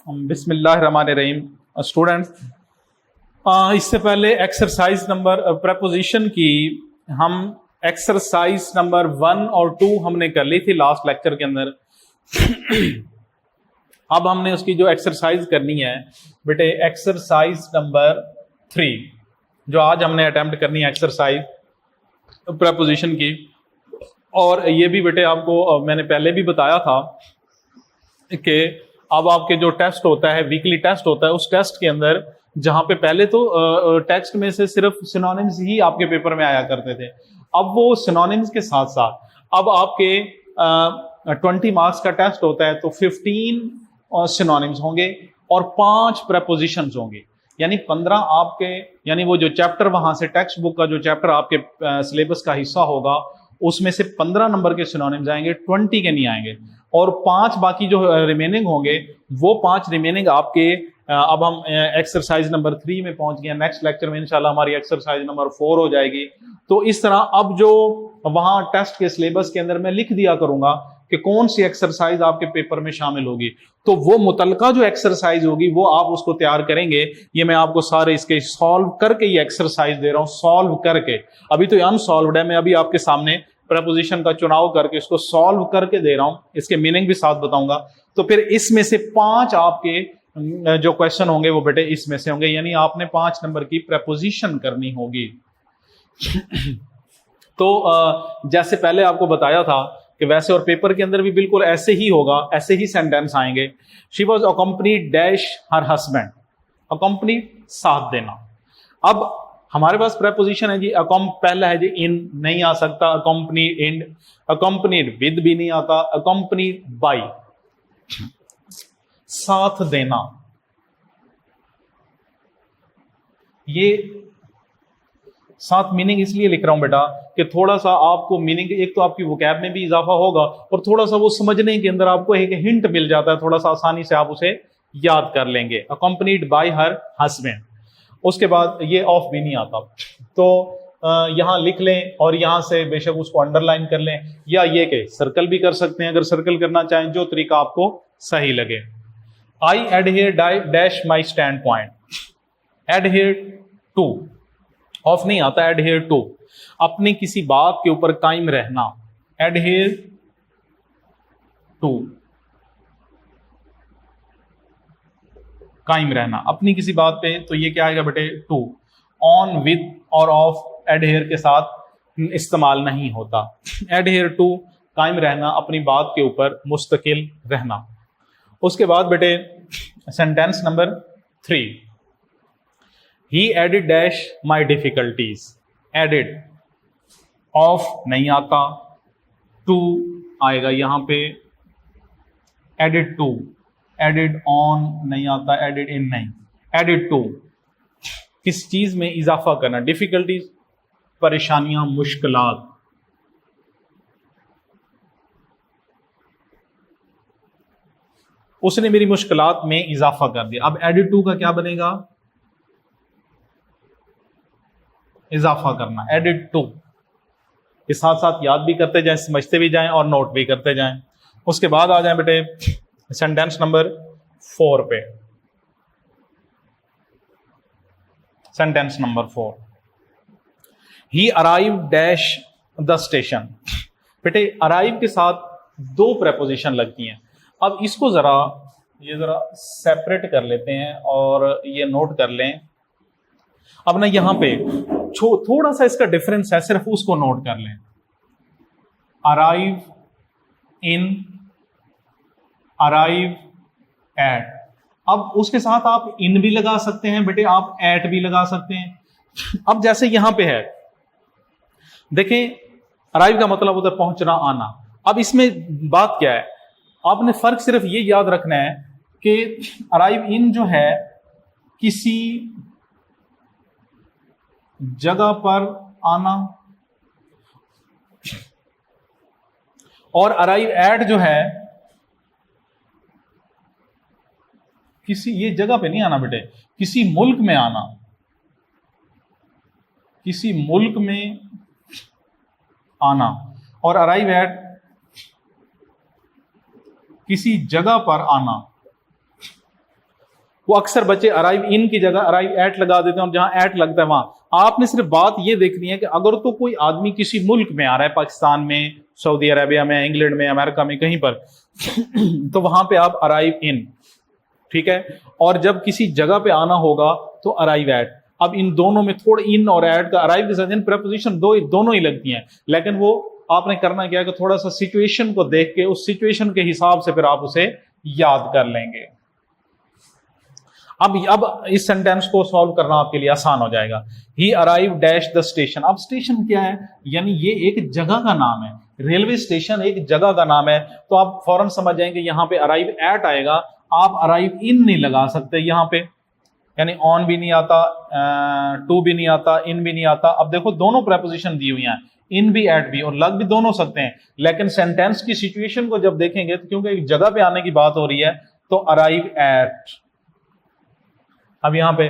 बिस्मिल्लाहिर्रहमानिर्रहीम स्टूडेंट्स, इससे पहले एक्सरसाइज नंबर प्रपोजिशन की हम एक्सरसाइज नंबर 1 और 2 हमने कर ली थी लास्ट लेक्चर के अंदर। अब हमने उसकी जो एक्सरसाइज करनी है बेटे, एक्सरसाइज नंबर 3 जो आज हमने अटेम्प्ट करनी है एक्सरसाइज प्रपोजिशन की। और ये भी बेटे आपको मैंने पहले भी बताया था कि अब आपके जो टेस्ट होता है, वीकली टेस्ट होता है, उस टेस्ट के अंदर जहां पे पहले तो टेक्स्ट में से सिर्फ सिनोनिम्स ही आपके पेपर में आया करते थे, अब वो सिनोनिम्स के साथ साथ अब आपके 20 मार्क्स का टेस्ट होता है तो 15 सिनोनिम्स होंगे और 5 प्रपोजिशंस होंगे, यानी 15 आपके, यानी वो जो चैप्टर वहां से टेक्स्ट बुक का जो चैप्टर आपके सिलेबस का हिस्सा होगा उसमें से 15 नंबर के सिनोनिम्स आएंगे, 20 के नहीं आएंगे। और 5 बाकी जो रिमेनिंग होंगे वो 5 रिमेनिंग आपके अब हम एक्सरसाइज नंबर 3 में पहुंच गए। नेक्स्ट लेक्चर में इंशाल्लाह हमारी एक्सरसाइज नंबर 4 हो जाएगी। तो इस तरह अब जो वहां टेस्ट के सिलेबस के अंदर मैं लिख दिया करूंगा कि कौन सी एक्सरसाइज आपके पेपर में शामिल होगी, तो वो मुतलका जो एक्सरसाइज होगी वो आप उसको तैयार करेंगे। ये मैं आपको सारे इसके सॉल्व करके ये एक्सरसाइज दे रहा हूं, सॉल्व करके। अभी तो अनसॉल्व्ड है, मैं अभी आपके सामने प्रपोजिशन का चुनाव करके इसको सॉल्व करके दे रहा हूं, इसके मीनिंग भी साथ बताऊंगा। तो फिर इसमें से 5 आपके जो क्वेश्चन होंगे वो बेटे इसमें से होंगे, यानी आपने 5 नंबर की प्रपोजिशन करनी होगी। तो जैसे पहले आपको बताया था कि वैसे और पेपर के अंदर भी बिल्कुल ऐसे ही होगा, ऐसे ही सेंटेंस आएंगे। She was accompanied dash her husband, accompanied साथ देना। अब हमारे पास प्रपोजिशन है जी, पहला है जी इन, नहीं आ सकता, अकम्पनीड इन, अकम्पनीड विद भी नहीं आता, अकम्पनीड बाय, साथ देना। ये साथ मीनिंग इसलिए लिख रहा हूं बेटा कि थोड़ा सा आपको मीनिंग, एक तो आपकी वोकैब में भी इजाफा होगा और थोड़ा सा वो समझने के अंदर आपको एक हिंट मिल जाता है, थोड़ा सा आसानी से आप उसे याद कर लेंगे। अकम्पनीड बाय हर हस्बैंड, उसके बाद ये ऑफ भी नहीं आता, तो यहां लिख लें और यहां से बेशक उसको अंडरलाइन कर लें, या ये कि सर्कल भी कर सकते हैं अगर सर्कल करना चाहें, जो तरीका आपको सही लगे। I adhere dash my stand point, adhere to, of नहीं आता, एडहेयर टू, अपनी किसी बात के ऊपर कायम रहना, एडहेयर टू, कायम रहना अपनी किसी बात पे, तो ये क्या आएगा बेटे टू। ऑन, विद और ऑफ एडहेयर के साथ इस्तेमाल नहीं होता। एडहेयर टू, कायम रहना, अपनी बात के ऊपर मुस्तकिल रहना। उसके बाद बेटे sentence number 3, he added dash my difficulties, added, of नहीं आता, टू आएगा यहां पे, एडिड टू, एडिड ऑन नहीं आता, एडिड इन नहीं, एडिड टू, किस चीज में इजाफा करना, डिफिकल्टीज, परेशानियां, मुश्किलात। उसने मेरी मुश्किलात में इजाफा कर दिया। अब एडिड टू का क्या बनेगा, इजाफा करना, एडिड टू। के साथ साथ याद भी करते जाएं, समझते भी जाएं और नोट भी करते जाएं। उसके बाद आ जाएं बेटे सेंटेंस नंबर 4 पे। Sentence number 4, he arrive dash the station. बेटे अराइव के साथ 2 प्रपोजिशन लगती हैं। अब इसको ये जरा सेपरेट कर लेते हैं और ये नोट कर लें। अब ना यहां पे थोड़ा सा इसका डिफरेंस है, सिर्फ उसको नोट कर लें। Arrive in, arrive at. अब उसके साथ आप इन भी लगा सकते हैं बेटे, आप एट भी लगा सकते हैं। अब जैसे यहां पे है, देखें अराइव का मतलब उधर पहुंचना, आना। अब इसमें बात क्या है, आपने फर्क सिर्फ ये याद रखना है कि अराइव इन जो है किसी जगह पर आना, और अराइव एट जो है किसी, ये जगह पे नहीं आना बेटे, किसी मुल्क में आना, किसी मुल्क में आना। और अराइव एट किसी जगह पर आना। वो अक्सर बच्चे अराइव इन की जगह अराइव एट लगा देते हैं और जहां एट लगता है वहां आपने सिर्फ बात ये देखनी है कि अगर तो कोई आदमी किसी मुल्क में आ रहा है, पाकिस्तान में, सऊदी अरेबिया में, इंग्लैंड में, अमेरिका में, कहीं पर तो वहां पे आप अराइव इन, ठीक है। और जब किसी जगह पे आना होगा तो अराइव एट। अब इन दोनों में थोड़ा इन और एट का अराइव के साथ इन प्रेपोजिशन दोनों ही लगती हैं, लेकिन वो आपने करना क्या है कि थोड़ा सा सिचुएशन को देख के उस सिचुएशन के हिसाब से फिर आप उसे याद कर लेंगे। अब इस सेंटेंस को सॉल्व करना आपके लिए आसान हो जाएगा। He arrive dash the station. अब स्टेशन क्या है, यानी ये एक जगह का नाम है, रेलवे स्टेशन एक जगह का नाम है, तो आप फौरन समझ जाएंगे यहां पे अराइव एट आएगा, आप अराइव इन नहीं लगा सकते यहां पे, यानी ऑन भी नहीं आता, टू भी नहीं आता, इन भी नहीं आता। अब देखो दोनों प्रेपोजिशन दी हुई हैं, इन भी एट भी, और लग भी दोनों सकते हैं, लेकिन सेंटेंस की सिचुएशन को जब देखेंगे तो क्योंकि एक जगह पे आने की बात हो रही है तो अराइव एट। अब यहां पे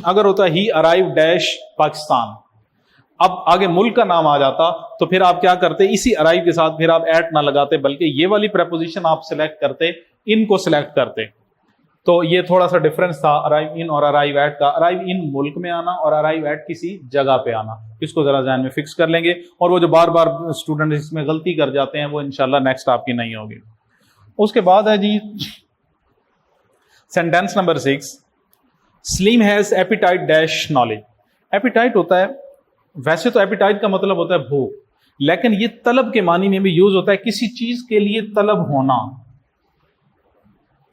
अगर होता ही अराइव डैश पाकिस्तान, अब आगे मुल्क का नाम आ जाता तो फिर आप क्या करते, इसी अराइव के साथ फिर आप एट ना लगाते, बल्कि ये वाली प्रेपोजिशन आप सिलेक्ट करते, इनको सिलेक्ट करते। तो ये थोड़ा सा डिफरेंस था अराइव इन और अराइव एट का। अराइव इन मुल्क में आना और अराइव एट किसी जगह पे आना, इसको जरा ध्यान में फिक्स कर लेंगे। और वो जो बार बार स्टूडेंट इसमें गलती कर जाते हैं वो इंशाल्लाह नेक्स्ट आपकी नहीं होगी। उसके बाद है जी sentence number 6, Salim has appetite dash knowledge. Appetite होता है, वैसे तो एपिटाइट का मतलब होता है भूख, लेकिन ये तलब के मानी में भी यूज होता है, किसी चीज के लिए तलब होना,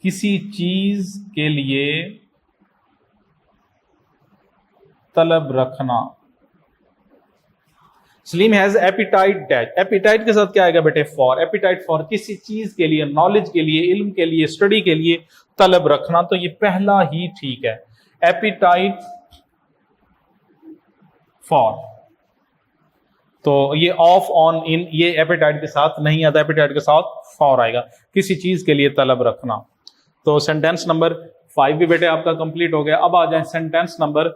किसी चीज के लिए तलब रखना। Slim has appetite dash, appetite के साथ क्या आएगा बेटे, फॉर। एपिटाइट फॉर, किसी चीज के लिए, नॉलेज के लिए, इल्म के लिए, स्टडी के लिए तलब रखना, तो ये पहला ही ठीक है, एपिटाइट फॉर। तो ये ऑफ ऑन इन ये एपिटाइट के साथ नहीं आता, एपिटाइट के साथ फॉर आएगा, किसी चीज के लिए तलब रखना। तो सेंटेंस नंबर 5 भी बेटे आपका कंप्लीट हो गया। अब आ जाए सेंटेंस नंबर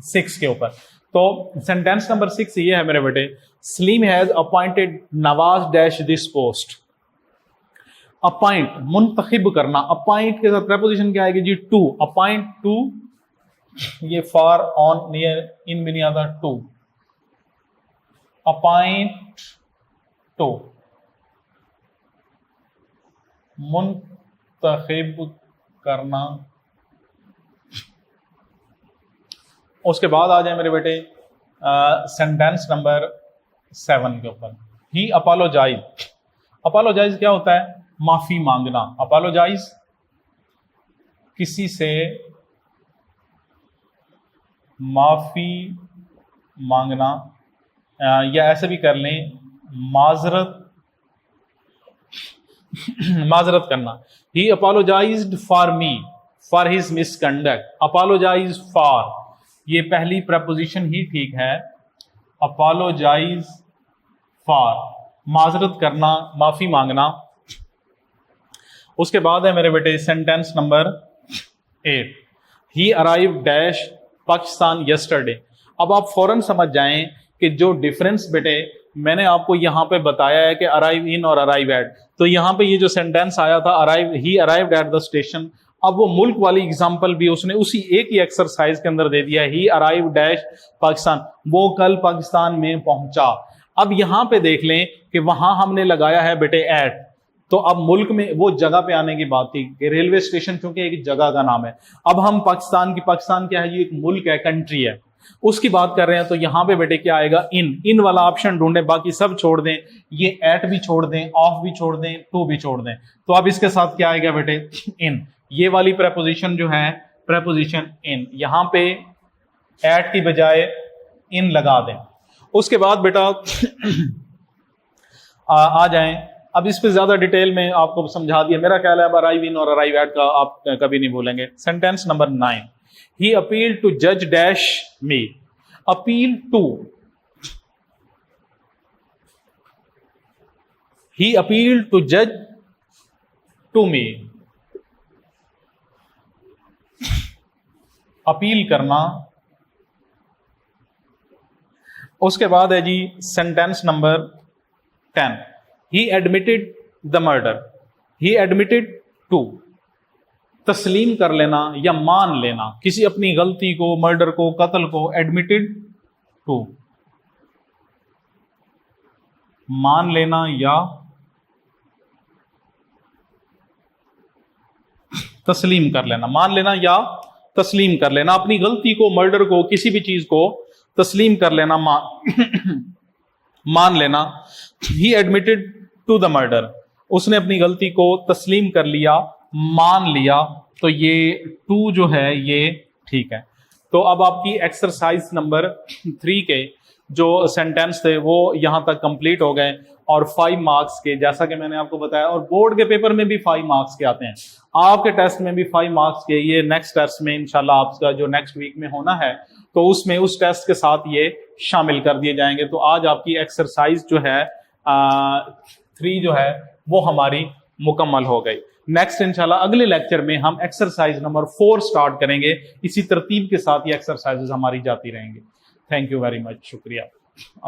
6 के ऊपर। तो सेंटेंस नंबर 6 ये है मेरे बेटे, Salim has appointed Nawaz dash this post. Appoint, मुंतखिब करना, अपॉइंट के साथ प्रेपोजिशन क्या आएगी जी, टू। अपॉइंट टू, ये फार ऑन नियर इन भी नहीं आता, टू। अपॉइंट टू, मुंतखिब करना। उसके बाद आ जाए मेरे बेटे सेंटेंस नंबर 7 के ऊपर, ही अपोलोजाइज। अपोलोजाइज क्या होता है, माफी मांगना। अपोलोजाइज किसी से माफी मांगना, या ऐसे भी कर लें माजरत माजरत करना। He apologized for me for his misconduct. Apologize for, ये पहली प्रपोजिशन ही ठीक है, अपोलोजाइज फॉर, माजरत करना, माफी मांगना। उसके बाद है मेरे बेटे sentence number 8, he arrive dash Pakistan yesterday. अब आप फौरन समझ जाएं कि जो डिफरेंस बेटे मैंने आपको यहां पे बताया है कि अराइव इन और अराइव एट, तो यहां पे ये जो सेंटेंस आया था arrive, he arrived at the station, अब वो मुल्क वाली एग्जांपल भी उसने उसी एक ही एक्सरसाइज के अंदर दे दिया, ही अराइव डैश पाकिस्तान, वो कल पाकिस्तान में पहुंचा। अब यहां पे देख लें कि वहां हमने लगाया है बेटे एट, तो अब मुल्क में वो जगह पे आने की बात थी कि रेलवे स्टेशन चूंकि एक जगह का नाम है, अब हम पाकिस्तान की, पाकिस्तान क्या है, ये एक मुल्क है, कंट्री है, उसकी बात कर रहे हैं, तो यहां पे बेटे क्या आएगा, इन वाला ऑप्शन ढूंढें, बाकी सब छोड़ दें, ये एट भी छोड़ दें, ऑफ भी छोड़ दें, टू भी छोड़ दें, तो अब इसके साथ क्या आएगा बेटे, इन। ये वाली प्रेपोजिशन जो है प्रेपोजिशन इन, यहां पे एट की बजाय इन लगा दें। उसके बाद बेटा आ जाएं, अब इस पे ज्यादा डिटेल में आपको समझा दिया, मेरा ख्याल है अब अराइव इन और अराइव एट का आप कभी नहीं भूलेंगे। Sentence number 9, he appealed to judge dash me। appeal to, he appealed to judge to me। Appeal करना। उसके बाद है जी sentence number 10, he admitted the murder। he admitted to, तस्लीम कर लेना या मान लेना, किसी अपनी गलती को, मर्डर को, कत्ल को, एडमिटेड टू, मान लेना या तस्लीम कर लेना, मान लेना या तस्लीम कर लेना, अपनी गलती को, मर्डर को, किसी भी चीज को तस्लीम कर लेना, मान लेना। He admitted to the murder, उसने अपनी गलती को तस्लीम कर लिया, मान लिया, तो ये 2 जो है ये ठीक है। तो अब आपकी एक्सरसाइज नंबर 3 के जो सेंटेंस थे वो यहां तक कंप्लीट हो गए और 5 मार्क्स के, जैसा कि मैंने आपको बताया, और बोर्ड के पेपर में भी 5 मार्क्स के आते हैं, आपके टेस्ट में भी 5 मार्क्स के। ये नेक्स्ट टेस्ट में इंशाल्लाह आपका जो नेक्स्ट वीक में होना है तो उसमें उस टेस्ट के साथ ये शामिल कर दिए जाएंगे। तो आज आपकी एक्सरसाइज जो है 3 जो है वो हमारी मुकम्मल हो गई। नेक्स्ट इंशाल्लाह अगले लेक्चर में हम एक्सरसाइज नंबर 4 स्टार्ट करेंगे। इसी तरतीब के साथ ये एक्सरसाइजेज हमारी जाती रहेंगी। थैंक यू वेरी मच, शुक्रिया।